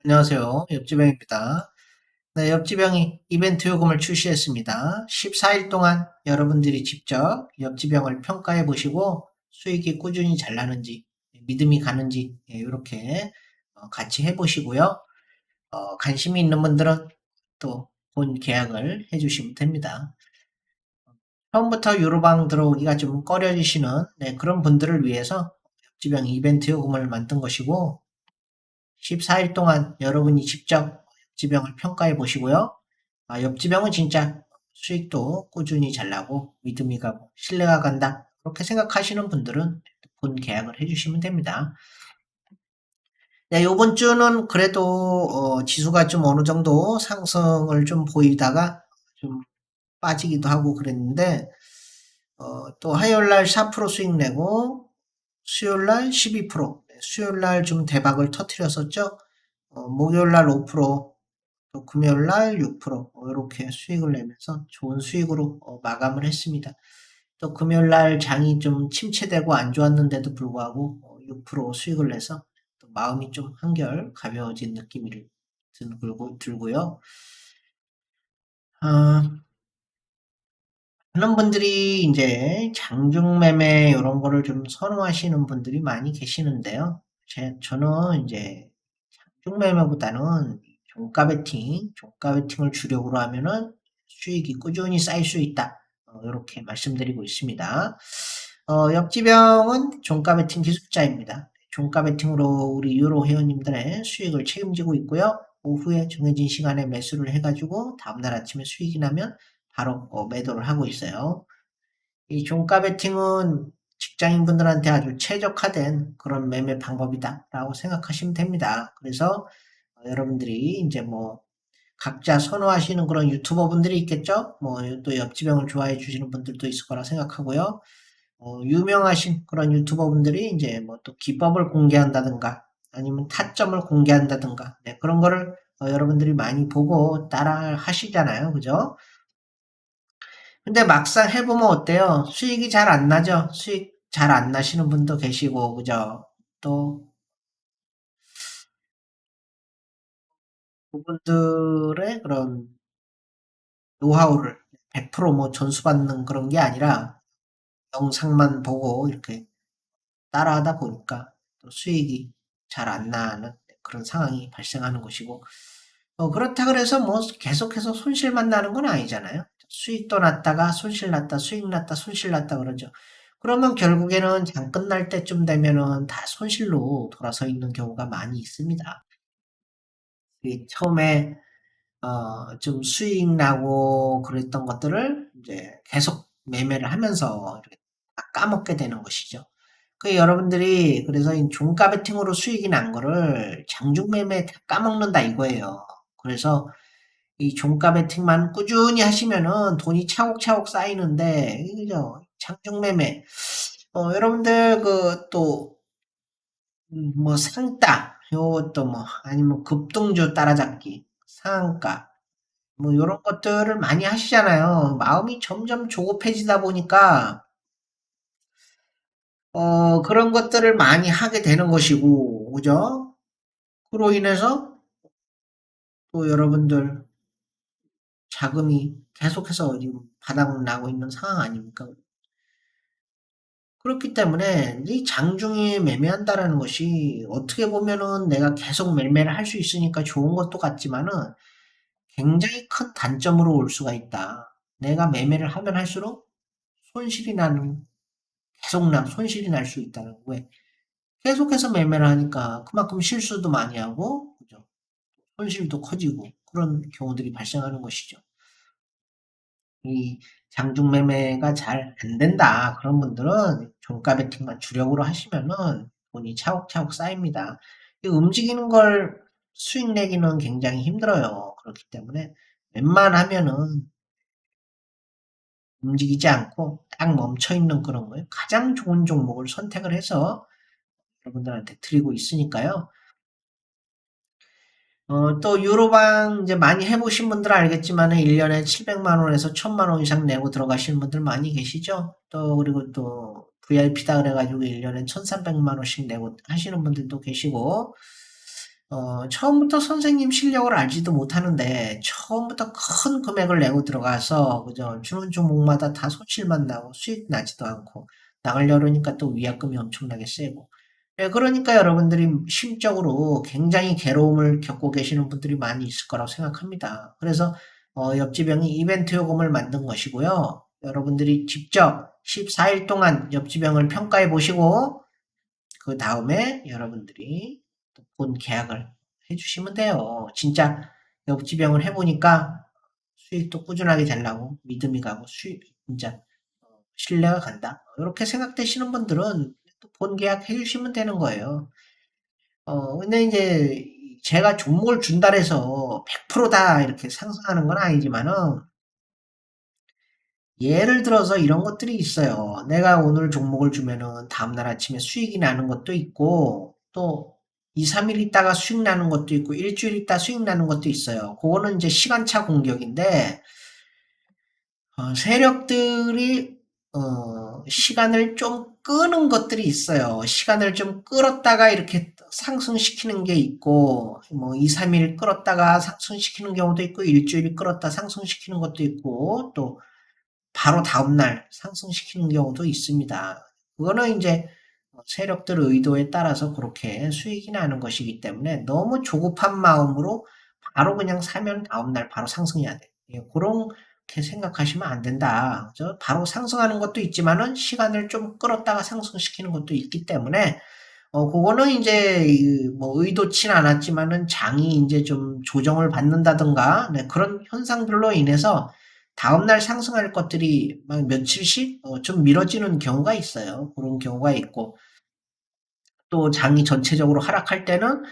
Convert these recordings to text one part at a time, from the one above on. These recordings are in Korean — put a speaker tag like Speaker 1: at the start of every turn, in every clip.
Speaker 1: 안녕하세요. 옆지병입니다. 네, 옆지병이 이벤트 요금을 출시했습니다. 14일 동안 여러분들이 직접 옆지병을 평가해 보시고 수익이 꾸준히 잘 나는지, 믿음이 가는지, 이렇게 같이 해 보시고요. 관심이 있는 분들은 또 본 계약을 해 주시면 됩니다. 처음부터 유로방 들어오기가 좀 꺼려지시는 그런 분들을 위해서 옆지병 이벤트 요금을 만든 것이고, 14일 동안 여러분이 직접 옆지병을 평가해 보시고요. 옆지병은 진짜 수익도 꾸준히 잘 나고 믿음이 가고 신뢰가 간다. 그렇게 생각하시는 분들은 본 계약을 해주시면 됩니다. 네, 요번 주는 그래도 지수가 좀 어느 정도 상승을 좀 보이다가 좀 빠지기도 하고 그랬는데 또 화요일날 4% 수익 내고 수요일날 12%, 수요일날 좀 대박을 터뜨렸었죠. 목요일날 5%, 또 금요일날 6% 이렇게 수익을 내면서 좋은 수익으로 마감을 했습니다. 또 금요일날 장이 좀 침체되고 안 좋았는데도 불구하고 6% 수익을 내서 또 마음이 좀 한결 가벼워진 느낌이 들고요. 어, 많은 분들이 이제 장중매매 이런 거를 좀 선호하시는 분들이 많이 계시는데요. 저는 이제 장중매매보다는 종가 베팅을 주력으로 하면은 수익이 꾸준히 쌓일 수 있다. 이렇게 말씀드리고 있습니다. 역지병은 종가 베팅 기술자입니다. 종가 베팅으로 우리 유로 회원님들의 수익을 책임지고 있고요. 오후에 정해진 시간에 매수를 해가지고 다음날 아침에 수익이 나면 바로 매도를 하고 있어요. 이 종가 베팅은 직장인분들한테 아주 최적화된 그런 매매 방법이다라고 생각하시면 됩니다. 그래서 여러분들이 이제 뭐 각자 선호하시는 그런 유튜버 분들이 있겠죠? 뭐 또 옆지병을 좋아해 주시는 분들도 있을 거라 생각하고요. 유명하신 그런 유튜버 분들이 이제 뭐 또 기법을 공개한다든가 아니면 타점을 공개한다든가 그런 거를 여러분들이 많이 보고 따라 하시잖아요. 그죠? 근데 막상 해보면 어때요? 수익이 잘 안 나죠? 수익 잘 안 나시는 분도 계시고, 그죠? 또, 그분들의 그런 노하우를 100%뭐 전수받는 그런 게 아니라 영상만 보고 이렇게 따라하다 보니까 또 수익이 잘 안 나는 그런 상황이 발생하는 것이고, 그렇다 그래서 뭐 계속해서 손실만 나는 건 아니잖아요. 수익도 났다가 손실 났다, 수익 났다, 손실 났다 그러죠. 그러면 결국에는 장 끝날 때쯤 되면은 다 손실로 돌아서 있는 경우가 많이 있습니다. 처음에 좀 수익 나고 그랬던 것들을 이제 계속 매매를 하면서 이렇게 다 까먹게 되는 것이죠. 여러분들이 그래서 이 종가 베팅으로 수익이 난 거를 장중 매매에 다 까먹는다 이거예요. 그래서 이 종가 베팅만 꾸준히 하시면은 돈이 차곡차곡 쌓이는데, 그죠? 장중 매매. 여러분들 또 뭐 상따 요것도 뭐 아니면 급등주 따라잡기 상한가 뭐 요런 것들을 많이 하시잖아요. 마음이 점점 조급해지다 보니까 그런 것들을 많이 하게 되는 것이고, 그죠? 그로 인해서 또 여러분들 자금이 계속해서 지금 바닥 나고 있는 상황 아닙니까? 그렇기 때문에 이 장중에 매매한다라는 것이 어떻게 보면은 내가 계속 매매를 할 수 있으니까 좋은 것도 같지만은 굉장히 큰 단점으로 올 수가 있다. 내가 매매를 하면 할수록 손실이 나는, 손실이 날 수 있다는 거예요. 계속해서 매매를 하니까 그만큼 실수도 많이 하고, 그죠? 손실도 커지고, 그런 경우들이 발생하는 것이죠. 이 장중 매매가 잘 안 된다. 그런 분들은 종가 베팅만 주력으로 하시면은 돈이 차곡차곡 쌓입니다. 이 움직이는 걸 수익 내기는 굉장히 힘들어요. 그렇기 때문에 웬만하면은 움직이지 않고 딱 멈춰 있는 그런 거예요. 가장 좋은 종목을 선택을 해서 여러분들한테 드리고 있으니까요. 또 유로방 이제 많이 해보신 분들은 알겠지만은 1년에 700만 원에서 1000만 원 이상 내고 들어가시는 분들 많이 계시죠? 또 그리고 또 VIP다 그래가지고 1년에 1300만 원씩 내고 하시는 분들도 계시고 처음부터 선생님 실력을 알지도 못하는데 처음부터 큰 금액을 내고 들어가서 그죠? 주는 종목마다 다 손실만 나고 수익 나지도 않고 나가려고 그러니까 또 위약금이 엄청나게 세고. 예, 그러니까 여러분들이 심적으로 굉장히 괴로움을 겪고 계시는 분들이 많이 있을 거라고 생각합니다. 그래서 옆지병이 이벤트 요금을 만든 것이고요. 여러분들이 직접 14일 동안 옆지병을 평가해 보시고 그 다음에 여러분들이 또 본 계약을 해주시면 돼요. 진짜 역지병을 해보니까 수익도 꾸준하게 되려고 믿음이 가고 수익 진짜 신뢰가 간다. 이렇게 생각되시는 분들은 또 본 계약 해주시면 되는 거예요. 근데 이제 제가 종목을 준다 해서 100%다 이렇게 상승하는 건 아니지만은 예를 들어서 이런 것들이 있어요. 내가 오늘 종목을 주면은 다음날 아침에 수익이 나는 것도 있고, 또 2, 3일 있다가 수익 나는 것도 있고, 일주일 있다 수익 나는 것도 있어요. 그거는 이제 시간차 공격인데, 세력들이, 시간을 좀 끄는 것들이 있어요. 시간을 좀 끌었다가 이렇게 상승시키는 게 있고, 뭐 2, 3일 끌었다가 상승시키는 경우도 있고, 일주일 끌었다 상승시키는 것도 있고, 또 바로 다음날 상승시키는 경우도 있습니다. 그거는 이제 세력들 의도에 따라서 그렇게 수익이 나는 것이기 때문에 너무 조급한 마음으로 바로 그냥 사면 다음날 바로 상승해야 돼. 예, 그렇게 생각하시면 안 된다. 바로 상승하는 것도 있지만은 시간을 좀 끌었다가 상승시키는 것도 있기 때문에 그거는 이제 뭐 의도치 않았지만은 장이 이제 좀 조정을 받는다든가 네, 그런 현상들로 인해서 다음날 상승할 것들이 막 며칠씩 좀 미뤄지는 경우가 있어요. 그런 경우가 있고 또 장이 전체적으로 하락할 때는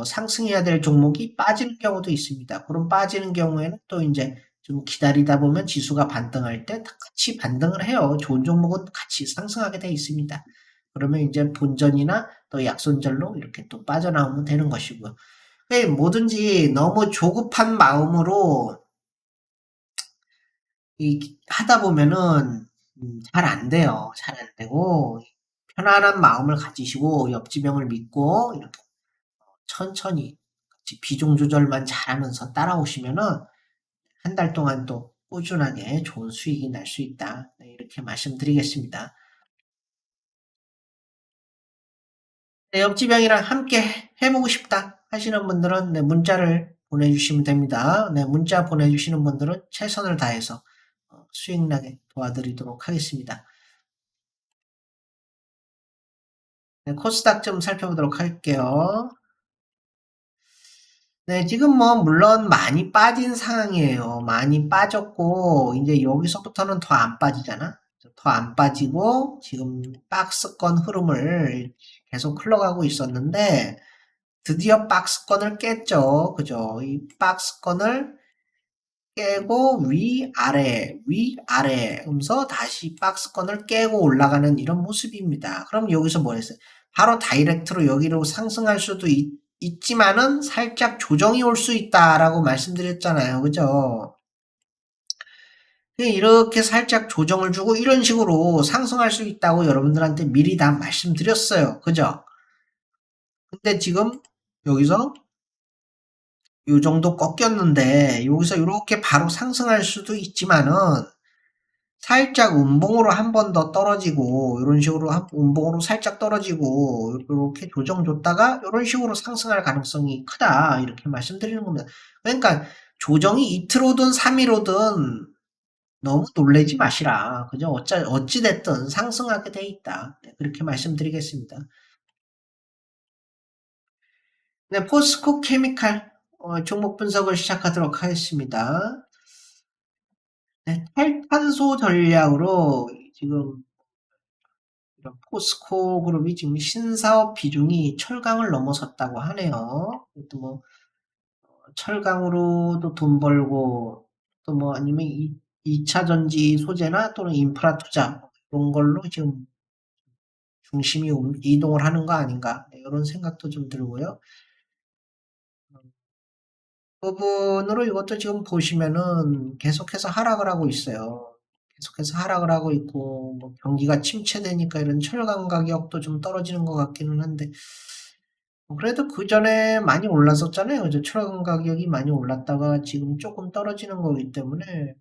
Speaker 1: 상승해야 될 종목이 빠지는 경우도 있습니다. 그럼 빠지는 경우에는 또 이제 좀 기다리다 보면 지수가 반등할 때 같이 반등을 해요. 좋은 종목은 같이 상승하게 돼 있습니다. 그러면 이제 본전이나 또 약손절로 이렇게 또 빠져나오면 되는 것이고요. 뭐든지 너무 조급한 마음으로 하다 보면은 잘 안 돼요. 잘 안 되고 편안한 마음을 가지시고 옆지병을 믿고 이렇게 천천히 비중 조절만 잘하면서 따라오시면은 한 달 동안 또 꾸준하게 좋은 수익이 날 수 있다. 네, 이렇게 말씀드리겠습니다. 네, 옆지병이랑 함께 해보고 싶다 하시는 분들은 네, 문자를 보내주시면 됩니다. 네, 문자 보내주시는 분들은 최선을 다해서 수익 나게 도와드리도록 하겠습니다. 네, 코스닥 좀 살펴보도록 할게요. 네, 지금 뭐 물론 많이 빠진 상황이에요. 많이 빠졌고 이제 여기서부터는 더 안 빠지잖아. 더 안 빠지고 지금 박스권 흐름을 계속 흘러가고 있었는데 드디어 박스권을 깼죠. 그죠? 이 박스권을 깨고 위아래, 위아래 하면서 다시 박스권을 깨고 올라가는 이런 모습입니다. 그럼 여기서 뭐 했어요? 바로 다이렉트로 여기로 상승할 수도 있지만은 살짝 조정이 올 수 있다라고 말씀드렸잖아요. 그죠? 이렇게 살짝 조정을 주고 이런 식으로 상승할 수 있다고 여러분들한테 미리 다 말씀드렸어요. 그죠? 근데 지금 여기서 요 정도 꺾였는데 여기서 이렇게 바로 상승할 수도 있지만은 살짝 음봉으로 한 번 더 떨어지고 이런 식으로 음봉으로 살짝 떨어지고 이렇게 조정 줬다가 이런 식으로 상승할 가능성이 크다 이렇게 말씀드리는 겁니다. 그러니까 조정이 이틀 오든 3일 오든 너무 놀라지 마시라. 그죠? 어찌 됐든 상승하게 돼 있다. 네, 그렇게 말씀드리겠습니다. 네, 포스코 케미칼 종목 분석을 시작하도록 하겠습니다. 네, 탈탄소 전략으로 지금 이런 포스코 그룹이 지금 신사업 비중이 철강을 넘어섰다고 하네요. 또 뭐 철강으로도 돈 벌고 또 뭐 아니면 2차 전지 소재나 또는 인프라 투자 이런 걸로 지금 중심이 이동을 하는 거 아닌가 네, 이런 생각도 좀 들고요. 부분으로 이것도 지금 보시면은 계속해서 하락을 하고 있어요. 계속해서 하락을 하고 있고 뭐 경기가 침체되니까 이런 철강 가격도 좀 떨어지는 것 같기는 한데 그래도 그 전에 많이 올랐었잖아요. 그죠? 철강 가격이 많이 올랐다가 지금 조금 떨어지는 거기 때문에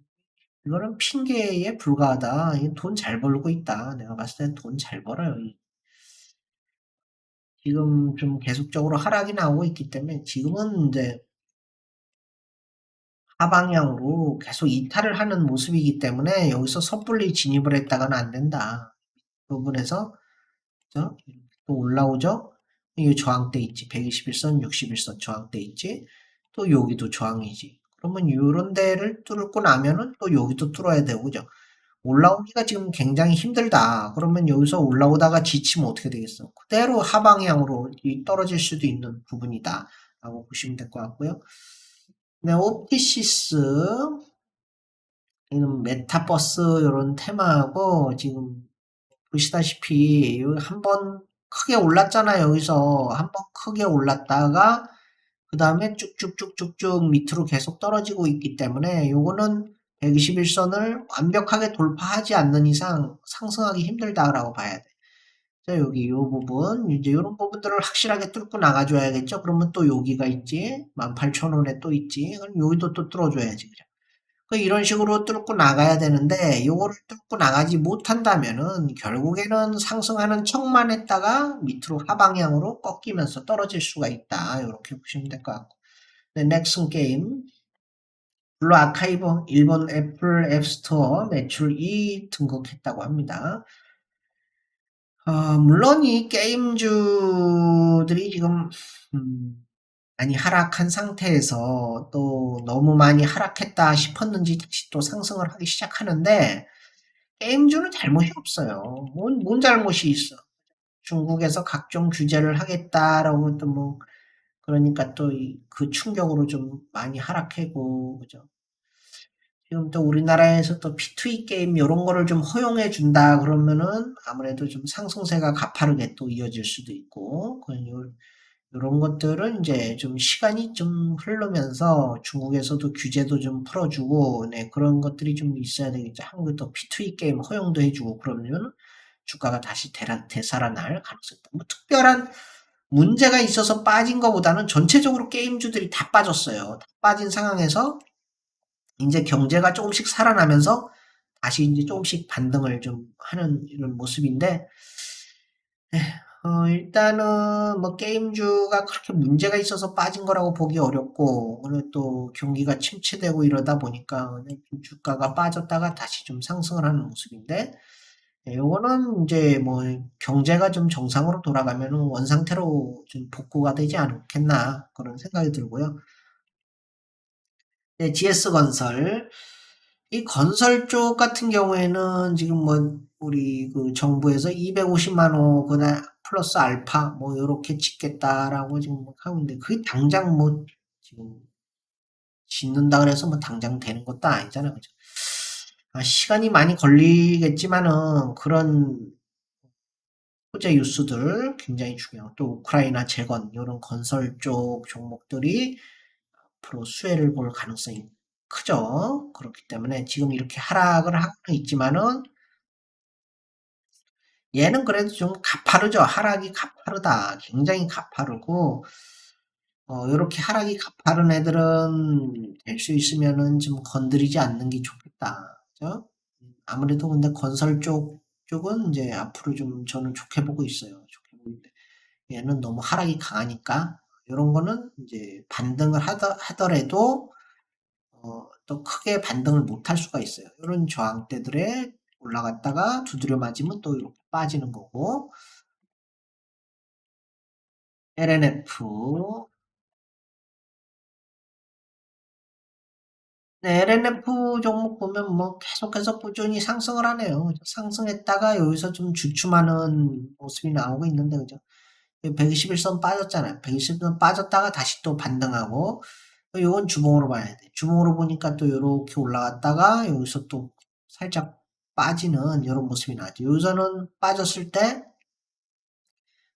Speaker 1: 이거는 핑계에 불과하다. 돈 잘 벌고 있다. 내가 봤을 때 돈 잘 벌어요. 지금 좀 계속적으로 하락이 나오고 있기 때문에 지금은 이제 하방향으로 계속 이탈을 하는 모습이기 때문에 여기서 섣불리 진입을 했다가는 안 된다. 그 부분에서 또 올라오죠? 이 저항대 있지. 121선, 61선 저항대 있지. 또 여기도 저항이지. 그러면 이런 데를 뚫고 나면은 또 여기도 뚫어야 되고, 그죠? 올라오기가 지금 굉장히 힘들다. 그러면 여기서 올라오다가 지치면 어떻게 되겠어? 그대로 하방향으로 떨어질 수도 있는 부분이다. 라고 보시면 될 것 같고요. 네, 옵티시스, 이는 메타버스 이런 테마하고 지금 보시다시피 한번 크게 올랐잖아요. 여기서 한번 크게 올랐다가 그 다음에 쭉쭉쭉쭉쭉 밑으로 계속 떨어지고 있기 때문에 요거는 121선을 완벽하게 돌파하지 않는 이상 상승하기 힘들다라고 봐야 돼. 자, 여기 요 부분, 이제 이런 부분들을 확실하게 뚫고 나가줘야겠죠? 그러면 또 여기가 있지. 18,000원에 또 있지. 그럼 여기도 또 뚫어줘야지. 그죠? 이런 식으로 뚫고 나가야 되는데 요거를 뚫고 나가지 못한다면은 결국에는 상승하는 척만 했다가 밑으로 하방향으로 꺾이면서 떨어질 수가 있다. 이렇게 보시면 될 것 같고. 네, 넥슨 게임 블루 아카이브 일본 애플 앱스토어 매출 2 등극했다고 합니다. 물론 이 게임주들이 지금 많이 하락한 상태에서 또 너무 많이 하락했다 싶었는지 다시 또 상승을 하기 시작하는데 게임주는 잘못이 없어요. 뭔 잘못이 있어. 중국에서 각종 규제를 하겠다라고 또 뭐 그러니까 또 그 충격으로 좀 많이 하락하고 그죠. 지금 또 우리나라에서 또 P2E 게임 이런 거를 좀 허용해 준다 그러면은 아무래도 좀 상승세가 가파르게 또 이어질 수도 있고 이런 것들은 이제 좀 시간이 좀 흐르면서 중국에서도 규제도 좀 풀어주고, 네, 그런 것들이 좀 있어야 되겠죠. 한국도 P2E 게임 허용도 해주고, 그러면 주가가 다시 되살아날 가능성이 있다. 뭐 특별한 문제가 있어서 빠진 것보다는 전체적으로 게임주들이 다 빠졌어요. 다 빠진 상황에서 이제 경제가 조금씩 살아나면서 다시 이제 조금씩 반등을 좀 하는 이런 모습인데, 일단은 뭐 게임주가 그렇게 문제가 있어서 빠진 거라고 보기 어렵고 오늘 또 경기가 침체되고 이러다 보니까 오늘 좀 주가가 빠졌다가 다시 좀 상승을 하는 모습인데 요거는 이제 뭐 경제가 좀 정상으로 돌아가면 원상태로 좀 복구가 되지 않겠나 그런 생각이 들고요. 네, GS건설 이 건설 쪽 같은 경우에는 지금 뭐 우리 그 정부에서 250만 원 그다음 플러스 알파 뭐 요렇게 짓겠다라고 지금 뭐 하고 있는데 그게 당장 뭐 지금 짓는다 그래서 뭐 당장 되는 것도 아니잖아요. 그죠? 시간이 많이 걸리겠지만은 그런 호재 뉴스들 굉장히 중요하고 또 우크라이나 재건 이런 건설 쪽 종목들이 앞으로 수혜를 볼 가능성이 크죠. 그렇기 때문에 지금 이렇게 하락을 하고 있지만은 얘는 그래도 좀 가파르죠. 하락이 가파르다. 굉장히 가파르고 요렇게 하락이 가파른 애들은 될 수 있으면은 좀 건드리지 않는 게 좋겠다. 그죠? 아무래도 근데 건설 쪽은 이제 앞으로 좀 저는 좋게 보고 있어요. 좋게 보이는데 얘는 너무 하락이 강하니까 요런 거는 이제 반등을 하더라도 또 크게 반등을 못 할 수가 있어요. 이런 저항대들에 올라갔다가 두드려 맞으면 또 이렇게 빠지는 거고 LNF 네, LNF 종목 보면 뭐 계속해서 꾸준히 상승을 하네요. 상승했다가 여기서 좀 주춤하는 모습이 나오고 있는데 그죠? 121선 빠졌잖아요. 121선 빠졌다가 다시 또 반등하고 이건 주봉으로 봐야 돼. 주봉으로 보니까 또 이렇게 올라갔다가 여기서 또 살짝 빠지는 이런 모습이 나죠. 여기서는 빠졌을 때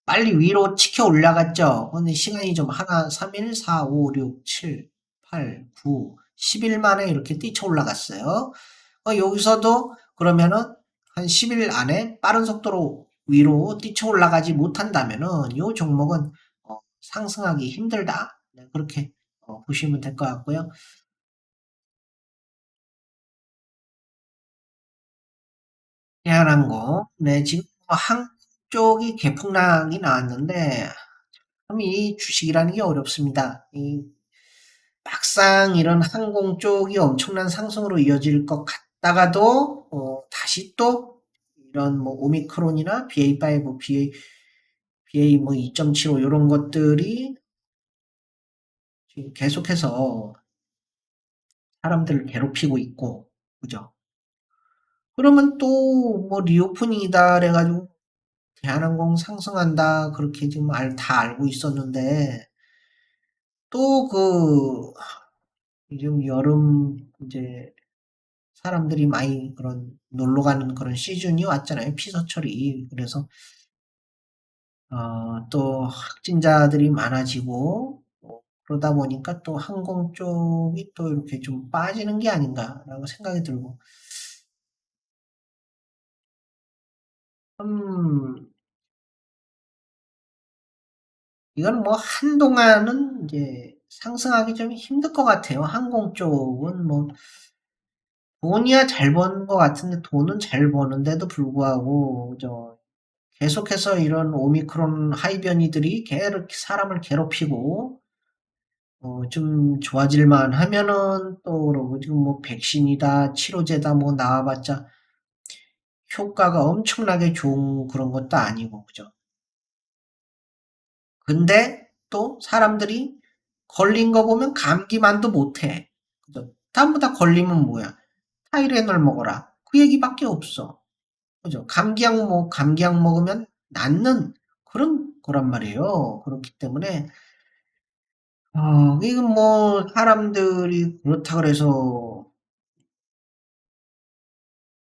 Speaker 1: 빨리 위로 치켜 올라갔죠. 근데 시간이 좀 하나, 3일, 4, 5, 6, 7, 8, 9, 10일 만에 이렇게 뛰쳐 올라갔어요. 여기서도 그러면은 한 10일 안에 빠른 속도로 위로 뛰쳐 올라가지 못한다면은 이 종목은 상승하기 힘들다. 네, 그렇게 보시면 될 것 같고요. 대한항공, 네, 지금 항 쪽이 개풍락이 나왔는데 참 이 주식이라는 게 어렵습니다. 막상 이런 항공 쪽이 엄청난 상승으로 이어질 것 같다가도 다시 또 이런 뭐 오미크론이나 BA5, BA 뭐 2.75 이런 것들이 지금 계속해서 사람들을 괴롭히고 있고, 그죠? 그러면 또 뭐 리오프닝이다 그래가지고 대한항공 상승한다 그렇게 지금 다 알고 있었는데 또 지금 여름 이제 사람들이 많이 그런 놀러 가는 그런 시즌이 왔잖아요. 피서철이. 그래서 또 확진자들이 많아지고 그러다 보니까 또 항공 쪽이 또 이렇게 좀 빠지는 게 아닌가라고 생각이 들고 음, 이건 뭐 한동안은 이제 상승하기 좀 힘들 것 같아요. 항공 쪽은 뭐 돈이야 잘 버는 것 같은데 돈은 잘 버는데도 불구하고 계속해서 이런 오미크론 하이변이들이 계속 사람을 괴롭히고 좀 좋아질만 하면은 또 그러고 지금 뭐 백신이다 치료제다 뭐 나와봤자 효과가 엄청나게 좋은 그런 것도 아니고 그죠. 근데 또 사람들이 걸린 거 보면 감기만도 못해. 그죠? 전부 다 걸리면 뭐야? 타이레놀 먹어라. 그 얘기밖에 없어. 그죠? 감기약 먹으면 낫는 그런 거란 말이에요. 그렇기 때문에, 이건 뭐, 사람들이 그렇다 그래서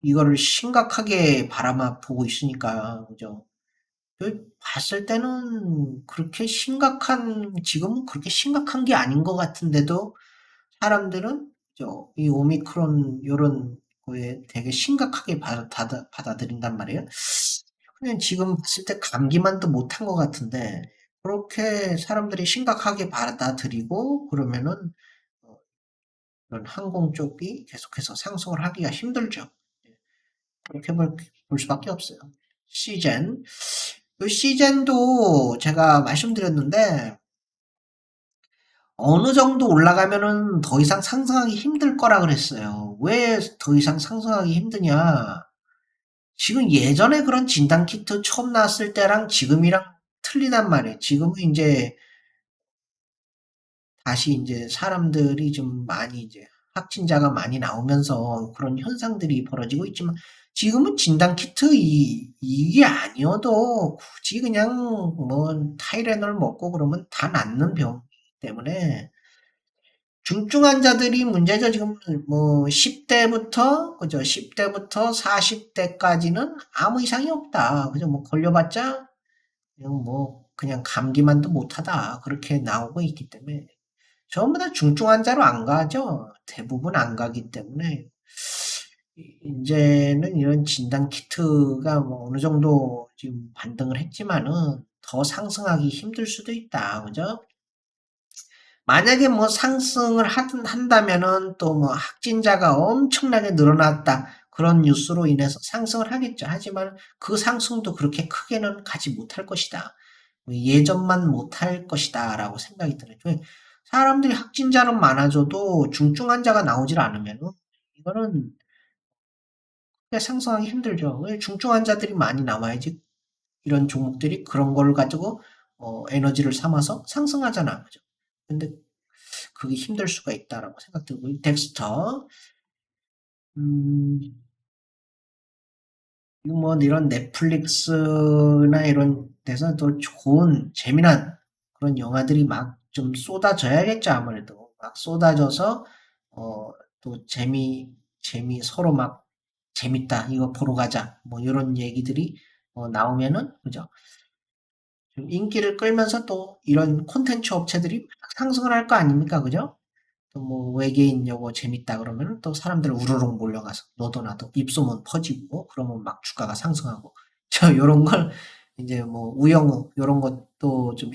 Speaker 1: 이거를 심각하게 바라만 보고 있으니까, 그죠? 봤을 때는 지금은 그렇게 심각한 게 아닌 것 같은데도 사람들은 이 오미크론 요런 거에 되게 심각하게 받아들인단 말이에요. 그냥 지금 봤을 때 감기만도 못한 것 같은데 그렇게 사람들이 심각하게 받아들이고 그러면은 어, 이런 항공 쪽이 계속해서 상승을 하기가 힘들죠. 예, 그렇게 볼 수밖에 없어요. 시젠. 이 시젠도 제가 말씀드렸는데 어느 정도 올라가면은 더 이상 상승하기 힘들 거라 그랬어요. 왜 더 이상 상승하기 힘드냐? 지금 예전에 그런 진단키트 처음 나왔을 때랑 지금이랑 틀리단 말이에요. 지금은 이제 다시 이제 사람들이 좀 많이 이제 확진자가 많이 나오면서 그런 현상들이 벌어지고 있지만 지금은 진단키트 이게 아니어도 굳이 그냥 뭐 타이레놀 먹고 그러면 다 낫는 병 때문에 중증 환자들이 문제죠. 지금 뭐 10대부터 그죠? 10대부터 40대까지는 아무 이상이 없다. 그죠? 뭐 걸려봤자 그냥 감기만도 못하다. 그렇게 나오고 있기 때문에 전부 다 중증 환자로 안 가죠. 대부분 안 가기 때문에 이제는 이런 진단 키트가 뭐 어느 정도 지금 반등을 했지만은 더 상승하기 힘들 수도 있다. 그죠? 만약에 뭐 상승을 한다면은 또 뭐 확진자가 엄청나게 늘어났다. 그런 뉴스로 인해서 상승을 하겠죠. 하지만 그 상승도 그렇게 크게는 가지 못할 것이다. 뭐 예전만 못할 것이다. 라고 생각이 들어요. 사람들이 확진자는 많아져도 중증 환자가 나오질 않으면은 이거는 크게 상승하기 힘들죠. 왜 중증 환자들이 많이 나와야지 이런 종목들이 그런 걸 가지고 에너지를 삼아서 상승하잖아. 그죠? 근데 그게 힘들 수가 있다라고 생각되고, 덱스터, 음, 이거 뭐 이런 넷플릭스나 이런 데서 또 좋은, 재미난 그런 영화들이 막 좀 쏟아져야겠죠, 아무래도. 막 쏟아져서, 또 서로 막 재밌다, 이거 보러 가자, 뭐 이런 얘기들이 나오면은, 그죠? 좀 인기를 끌면서 또 이런 콘텐츠 업체들이 막 상승을 할 거 아닙니까, 그죠? 또 뭐 외계인 요거 재밌다 그러면 또 사람들 우르르 몰려가서 너도 나도 입소문 퍼지고 그러면 막 주가가 상승하고 저 요런 걸 이제 뭐 우영우 요런 것도 좀